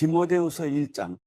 디모데후서 1장.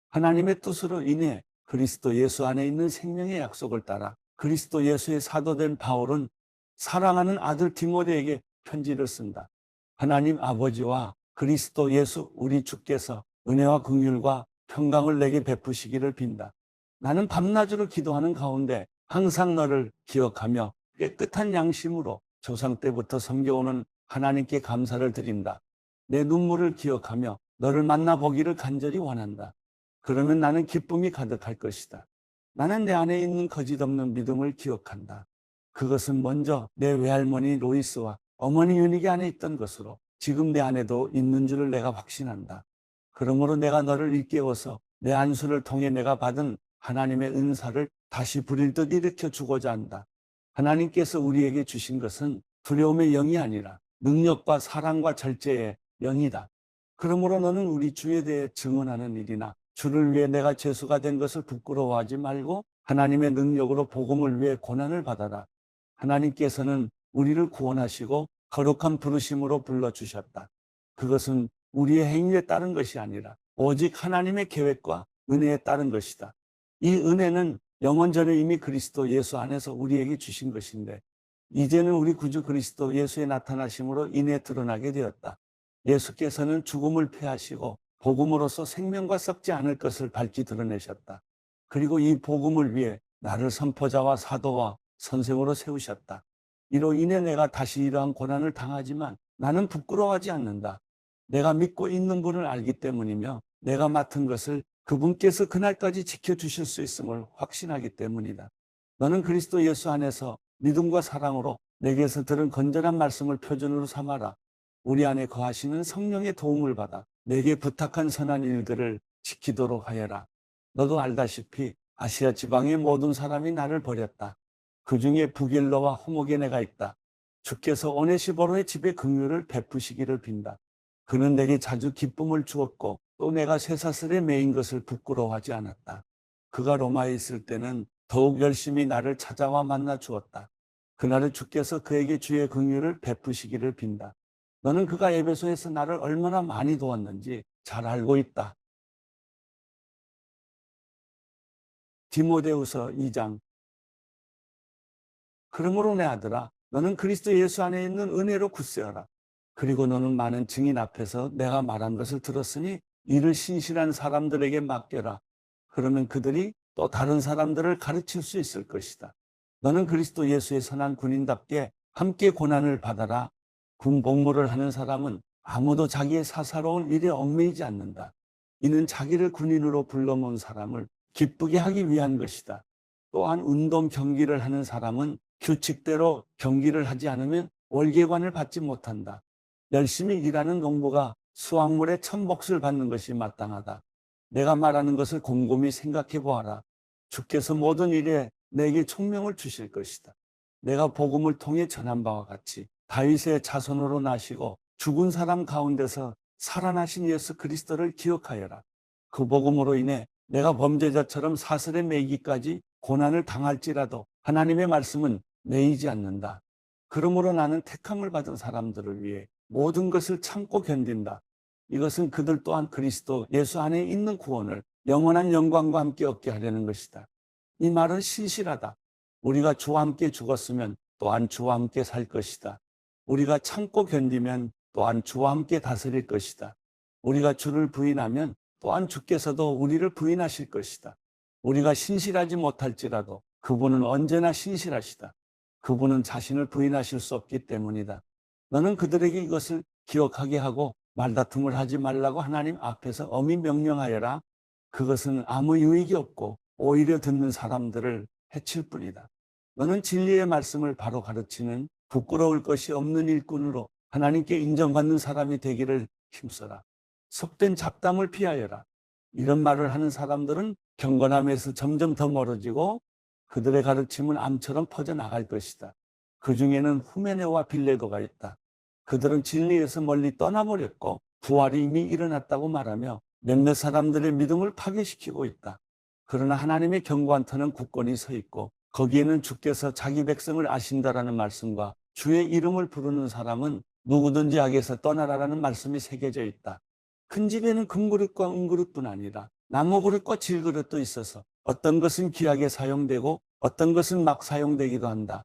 하나님의 뜻으로 인해 그리스도 예수 안에 있는 생명의 약속을 따라 그리스도 예수의 사도된 바울은 사랑하는 아들 디모데에게 편지를 쓴다. 하나님 아버지와 그리스도 예수 우리 주께서 은혜와 긍휼과 평강을 내게 베푸시기를 빈다. 나는 밤낮으로 기도하는 가운데 항상 너를 기억하며 깨끗한 양심으로 조상 때부터 섬겨오는 하나님께 감사를 드린다. 내 눈물을 기억하며 너를 만나보기를 간절히 원한다. 그러면 나는 기쁨이 가득할 것이다. 나는 내 안에 있는 거짓 없는 믿음을 기억한다. 그것은 먼저 내 외할머니 로이스와 어머니 유닉이 안에 있던 것으로 지금 내 안에도 있는 줄을 내가 확신한다. 그러므로 내가 너를 일깨워서 내 안수를 통해 내가 받은 하나님의 은사를 다시 부릴 듯 일으켜 주고자 한다. 하나님께서 우리에게 주신 것은 두려움의 영이 아니라 능력과 사랑과 절제의 영이다. 그러므로 너는 우리 주에 대해 증언하는 일이나 주를 위해 내가 죄수가 된 것을 부끄러워하지 말고 하나님의 능력으로 복음을 위해 고난을 받아라. 하나님께서는 우리를 구원하시고 거룩한 부르심으로 불러주셨다. 그것은 우리의 행위에 따른 것이 아니라 오직 하나님의 계획과 은혜에 따른 것이다. 이 은혜는 영원전에 이미 그리스도 예수 안에서 우리에게 주신 것인데 이제는 우리 구주 그리스도 예수의 나타나심으로 인해 드러나게 되었다. 예수께서는 죽음을 패하시고 복음으로써 생명과 썩지 않을 것을 밝히 드러내셨다. 그리고 이 복음을 위해 나를 선포자와 사도와 선생으로 세우셨다. 이로 인해 내가 다시 이러한 고난을 당하지만 나는 부끄러워하지 않는다. 내가 믿고 있는 분을 알기 때문이며 내가 맡은 것을 그분께서 그날까지 지켜주실 수 있음을 확신하기 때문이다. 너는 그리스도 예수 안에서 믿음과 사랑으로 내게서 들은 건전한 말씀을 표준으로 삼아라. 우리 안에 거하시는 성령의 도움을 받아 내게 부탁한 선한 일들을 지키도록 하여라. 너도 알다시피 아시아 지방의 모든 사람이 나를 버렸다. 그 중에 부길로와 호모게네가 있다. 주께서 오네시보로의 집에 긍휼을 베푸시기를 빈다. 그는 내게 자주 기쁨을 주었고 또 내가 쇠사슬에 매인 것을 부끄러워하지 않았다. 그가 로마에 있을 때는 더욱 열심히 나를 찾아와 만나 주었다. 그날을 주께서 그에게 주의 긍휼을 베푸시기를 빈다. 너는 그가 에베소에서 나를 얼마나 많이 도왔는지 잘 알고 있다. 디모데후서 2장. 그러므로 내 아들아, 너는 그리스도 예수 안에 있는 은혜로 굳세어라. 그리고 너는 많은 증인 앞에서 내가 말한 것을 들었으니 이를 신실한 사람들에게 맡겨라. 그러면 그들이 또 다른 사람들을 가르칠 수 있을 것이다. 너는 그리스도 예수의 선한 군인답게 함께 고난을 받아라. 군 복무를 하는 사람은 아무도 자기의 사사로운 일에 얽매이지 않는다. 이는 자기를 군인으로 불러모은 사람을 기쁘게 하기 위한 것이다. 또한 운동 경기를 하는 사람은 규칙대로 경기를 하지 않으면 월계관을 받지 못한다. 열심히 일하는 농부가 수확물의 천몫을 받는 것이 마땅하다. 내가 말하는 것을 곰곰이 생각해 보아라. 주께서 모든 일에 내게 총명을 주실 것이다. 내가 복음을 통해 전한 바와 같이 다윗의 자손으로 나시고 죽은 사람 가운데서 살아나신 예수 그리스도를 기억하여라. 그 복음으로 인해 내가 범죄자처럼 사슬에 매이기까지 고난을 당할지라도 하나님의 말씀은 매이지 않는다. 그러므로 나는 택함을 받은 사람들을 위해 모든 것을 참고 견딘다. 이것은 그들 또한 그리스도 예수 안에 있는 구원을 영원한 영광과 함께 얻게 하려는 것이다. 이 말은 신실하다. 우리가 주와 함께 죽었으면 또한 주와 함께 살 것이다. 우리가 참고 견디면 또한 주와 함께 다스릴 것이다. 우리가 주를 부인하면 또한 주께서도 우리를 부인하실 것이다. 우리가 신실하지 못할지라도 그분은 언제나 신실하시다. 그분은 자신을 부인하실 수 없기 때문이다. 너는 그들에게 이것을 기억하게 하고 말다툼을 하지 말라고 하나님 앞에서 엄히 명령하여라. 그것은 아무 유익이 없고 오히려 듣는 사람들을 해칠 뿐이다. 너는 진리의 말씀을 바로 가르치는 부끄러울 것이 없는 일꾼으로 하나님께 인정받는 사람이 되기를 힘써라. 속된 잡담을 피하여라. 이런 말을 하는 사람들은 경건함에서 점점 더 멀어지고 그들의 가르침은 암처럼 퍼져나갈 것이다. 그 중에는 후메네와 빌레도가 있다. 그들은 진리에서 멀리 떠나버렸고 부활이 이미 일어났다고 말하며 몇몇 사람들의 믿음을 파괴시키고 있다. 그러나 하나님의 견고한 터는 굳건히 서 있고 거기에는 주께서 자기 백성을 아신다라는 말씀과 주의 이름을 부르는 사람은 누구든지 악에서 떠나라라는 말씀이 새겨져 있다. 큰 집에는 금그릇과 은그릇뿐 아니라 나무그릇과 질그릇도 있어서 어떤 것은 귀하게 사용되고 어떤 것은 막 사용되기도 한다.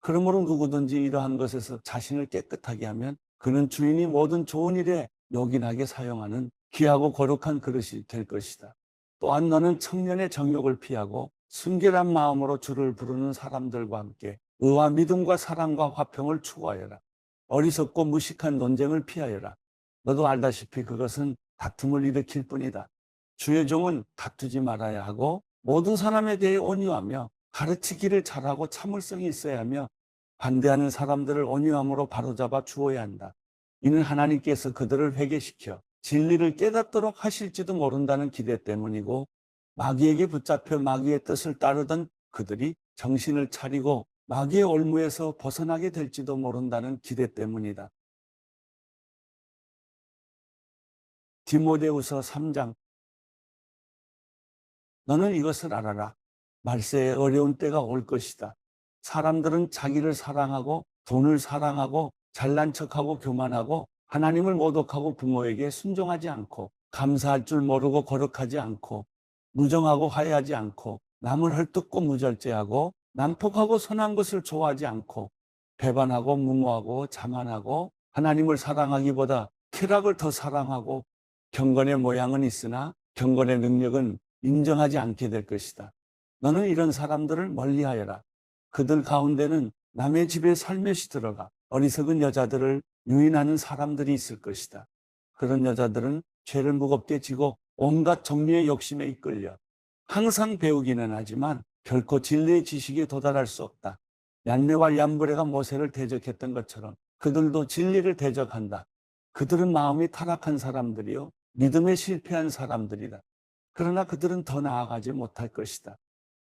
그러므로 누구든지 이러한 것에서 자신을 깨끗하게 하면 그는 주인이 모든 좋은 일에 요긴하게 사용하는 귀하고 거룩한 그릇이 될 것이다. 또한 너는 청년의 정욕을 피하고 순결한 마음으로 주를 부르는 사람들과 함께 의와 믿음과 사랑과 화평을 추구하여라. 어리석고 무식한 논쟁을 피하여라. 너도 알다시피 그것은 다툼을 일으킬 뿐이다. 주의 종은 다투지 말아야 하고 모든 사람에 대해 온유하며 가르치기를 잘하고 참을성이 있어야 하며 반대하는 사람들을 온유함으로 바로잡아 주어야 한다. 이는 하나님께서 그들을 회개시켜 진리를 깨닫도록 하실지도 모른다는 기대 때문이고 마귀에게 붙잡혀 마귀의 뜻을 따르던 그들이 정신을 차리고 마귀의 올무에서 벗어나게 될지도 모른다는 기대 때문이다. 디모데후서 3장. 너는 이것을 알아라. 말세에 어려운 때가 올 것이다. 사람들은 자기를 사랑하고 돈을 사랑하고 잘난 척하고 교만하고 하나님을 모독하고 부모에게 순종하지 않고 감사할 줄 모르고 거룩하지 않고 무정하고 화해하지 않고 남을 헐뜯고 무절제하고 난폭하고 선한 것을 좋아하지 않고 배반하고 무모하고 자만하고 하나님을 사랑하기보다 쾌락을 더 사랑하고 경건의 모양은 있으나 경건의 능력은 인정하지 않게 될 것이다. 너는 이런 사람들을 멀리하여라. 그들 가운데는 남의 집에 살며시 들어가 어리석은 여자들을 유인하는 사람들이 있을 것이다. 그런 여자들은 죄를 무겁게 지고 온갖 종류의 욕심에 이끌려 항상 배우기는 하지만 결코 진리의 지식에 도달할 수 없다. 얀네와 얀브레가 모세를 대적했던 것처럼 그들도 진리를 대적한다. 그들은 마음이 타락한 사람들이요 믿음에 실패한 사람들이다. 그러나 그들은 더 나아가지 못할 것이다.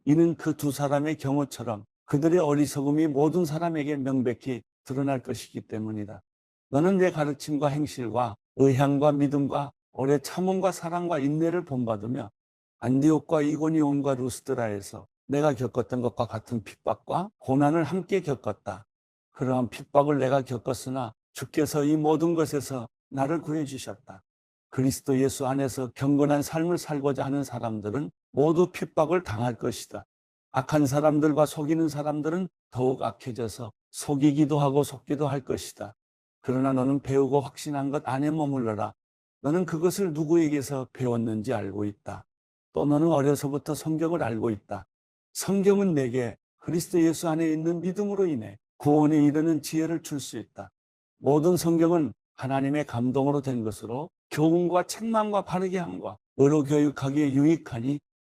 이는 그 두 사람의 경우처럼 그들의 어리석음이 모든 사람에게 명백히 드러날 것이기 때문이다. 너는 내 가르침과 행실과 의향과 믿음과 오래 참음과 사랑과 인내를 본받으며 안디옥과 이고니온과 루스드라에서 내가 겪었던 것과 같은 핍박과 고난을 함께 겪었다. 그러한 핍박을 내가 겪었으나 주께서 이 모든 것에서 나를 구해주셨다. 그리스도 예수 안에서 경건한 삶을 살고자 하는 사람들은 모두 핍박을 당할 것이다. 악한 사람들과 속이는 사람들은 더욱 악해져서 속이기도 하고 속기도 할 것이다. 그러나 너는 배우고 확신한 것 안에 머물러라. 너는 그것을 누구에게서 배웠는지 알고 있다. 또 너는 어려서부터 성경을 알고 있다. 성경은 내게 그리스도 예수 안에 있는 믿음으로 인해 구원에 이르는 지혜를 줄 수 있다. 모든 성경은 하나님의 감동으로 된 것으로 교훈과 책망과 바르게 함과 의로 교육하기에 유익하니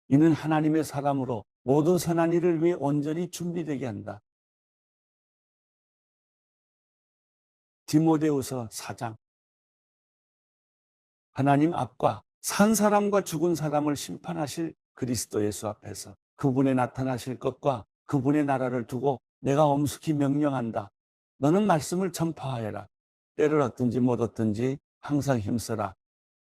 이는 하나님의 사람으로 모든 선한 일을 위해 온전히 준비되게 한다. 디모데후서 4장. 하나님 앞과 산 사람과 죽은 사람을 심판하실 그리스도 예수 앞에서 그분의 나타나실 것과 그분의 나라를 두고 내가 엄숙히 명령한다. 너는 말씀을 전파하여라. 때를 얻든지 못 얻든지 항상 힘써라.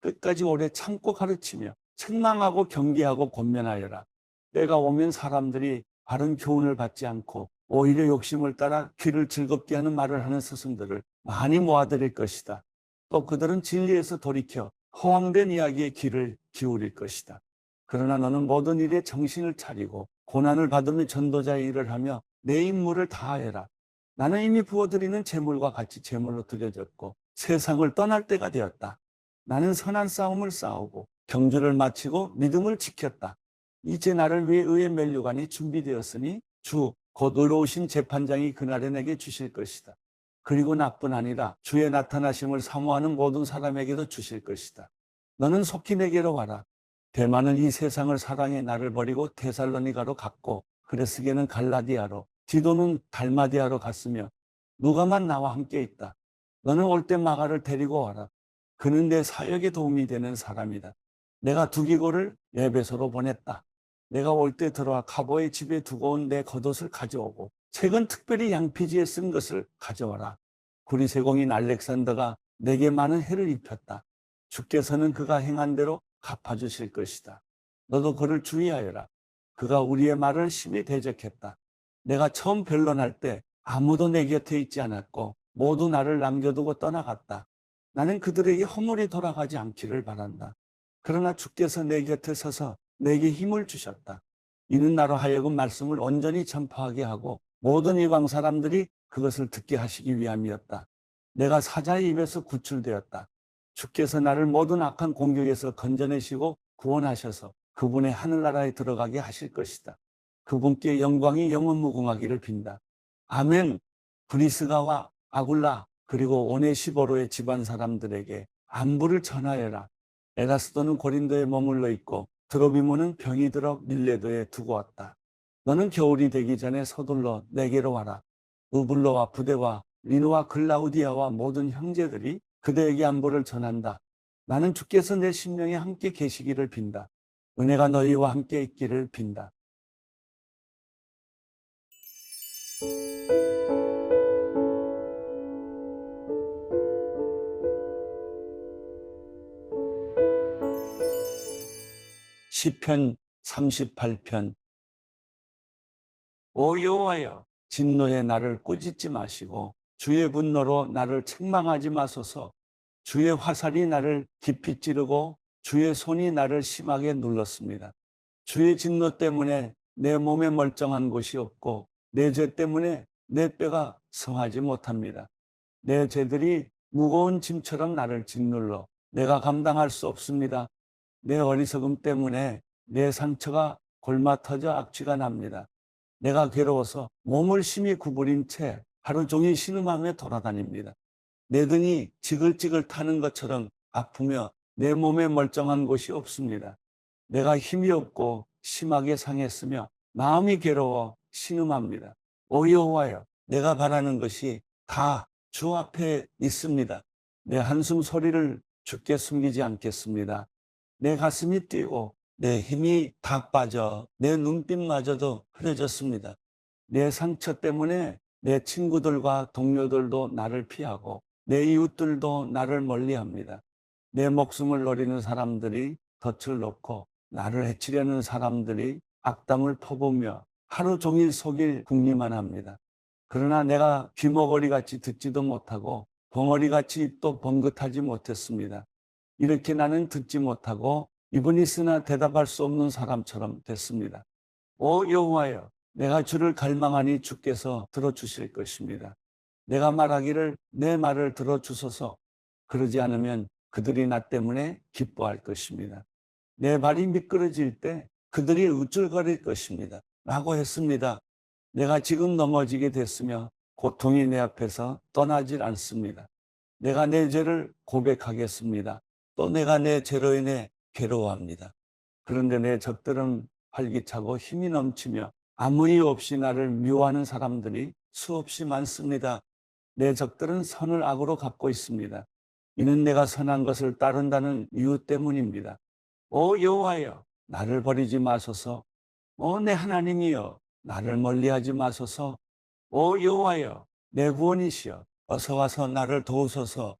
끝까지 오래 참고 가르치며 책망하고 경계하고 권면하여라. 때가 오면 사람들이 바른 교훈을 받지 않고 오히려 욕심을 따라 귀를 즐겁게 하는 말을 하는 스승들을 많이 모아들일 것이다. 또 그들은 진리에서 돌이켜 허황된 이야기에 귀를 기울일 것이다. 그러나 너는 모든 일에 정신을 차리고 고난을 받으며 전도자의 일을 하며 내 임무를 다하여라. 나는 이미 부어드리는 제물과 같이 제물로 드려졌고 세상을 떠날 때가 되었다. 나는 선한 싸움을 싸우고 경주를 마치고 믿음을 지켰다. 이제 나를 위해 의의 면류관이 준비되었으니 주 곧 의로우신 재판장이 그날에 내게 주실 것이다. 그리고 나뿐 아니라 주의 나타나심을 사모하는 모든 사람에게도 주실 것이다. 너는 속히 내게로 와라. 대만은 이 세상을 사랑해 나를 버리고 데살로니가로 갔고 그레스게는 갈라디아로 디도는 달마디아로 갔으며 누가만 나와 함께 있다. 너는 올 때 마가를 데리고 와라. 그는 내 사역에 도움이 되는 사람이다. 내가 두기고를 에베소로 보냈다. 내가 올 때 들어와 카보의 집에 두고 온 내 겉옷을 가져오고 책은 특별히 양피지에 쓴 것을 가져와라. 구리세공인 알렉산더가 내게 많은 해를 입혔다. 주께서는 그가 행한 대로 갚아주실 것이다. 너도 그를 주의하여라. 그가 우리의 말을 심히 대적했다. 내가 처음 변론할 때 아무도 내 곁에 있지 않았고 모두 나를 남겨두고 떠나갔다. 나는 그들에게 허물이 돌아가지 않기를 바란다. 그러나 주께서 내 곁에 서서 내게 힘을 주셨다. 이는 나로 하여금 말씀을 온전히 전파하게 하고 모든 이방 사람들이 그것을 듣게 하시기 위함이었다. 내가 사자의 입에서 구출되었다. 주께서 나를 모든 악한 공격에서 건져내시고 구원하셔서 그분의 하늘나라에 들어가게 하실 것이다. 그분께 영광이 영원무궁하기를 빈다. 아멘. 브리스가와 아굴라 그리고 오네시보로의 집안 사람들에게 안부를 전하여라. 에라스도는 고린도에 머물러 있고 드로비모는 병이 들어 밀레도에 두고 왔다. 너는 겨울이 되기 전에 서둘러 내게로 와라. 우블로와 부데와 리노와 글라우디아와 모든 형제들이 그대에게 안부를 전한다. 나는 주께서 내 심령에 함께 계시기를 빈다. 은혜가 너희와 함께 있기를 빈다. 시편 38편. 오 여호와여, 진노에 나를 꾸짖지 마시고 주의 분노로 나를 책망하지 마소서. 주의 화살이 나를 깊이 찌르고 주의 손이 나를 심하게 눌렀습니다. 주의 진노 때문에 내 몸에 멀쩡한 곳이 없고 내 죄 때문에 내 뼈가 성하지 못합니다. 내 죄들이 무거운 짐처럼 나를 짓눌러 내가 감당할 수 없습니다. 내 어리석음 때문에 내 상처가 골마 터져 악취가 납니다. 내가 괴로워서 몸을 심히 구부린 채 하루 종일 신음하며 돌아다닙니다. 내 등이 지글지글 타는 것처럼 아프며 내 몸에 멀쩡한 곳이 없습니다. 내가 힘이 없고 심하게 상했으며 마음이 괴로워 신음합니다. 오 여호와여, 내가 바라는 것이 다 주 앞에 있습니다. 내 한숨 소리를 주께 숨기지 않겠습니다. 내 가슴이 뛰고 내 힘이 다 빠져 내 눈빛마저도 흐려졌습니다. 내 상처 때문에 내 친구들과 동료들도 나를 피하고 내 이웃들도 나를 멀리합니다. 내 목숨을 노리는 사람들이 덫을 놓고 나를 해치려는 사람들이 악담을 퍼부으며 하루 종일 속일 궁리만 합니다. 그러나 내가 귀머거리같이 듣지도 못하고 벙어리같이 또 번긋하지 못했습니다. 이렇게 나는 듣지 못하고 입은 있으나 대답할 수 없는 사람처럼 됐습니다. 오 여호와여, 내가 주를 갈망하니 주께서 들어주실 것입니다. 내가 말하기를 내 말을 들어주소서. 그러지 않으면 그들이 나 때문에 기뻐할 것입니다. 내 발이 미끄러질 때 그들이 우쭐거릴 것입니다. 라고 했습니다. 내가 지금 넘어지게 됐으며 고통이 내 앞에서 떠나질 않습니다. 내가 내 죄를 고백하겠습니다. 또 내가 내 죄로 인해 괴로워합니다. 그런데 내 적들은 활기차고 힘이 넘치며 아무 이유 없이 나를 미워하는 사람들이 수없이 많습니다. 내 적들은 선을 악으로 갚고 있습니다. 이는 내가 선한 것을 따른다는 이유 때문입니다. 오 여호와여, 나를 버리지 마소서. 오 내 하나님이여, 나를 멀리하지 마소서. 오 여호와여, 내 구원이시여, 어서 와서 나를 도우소서.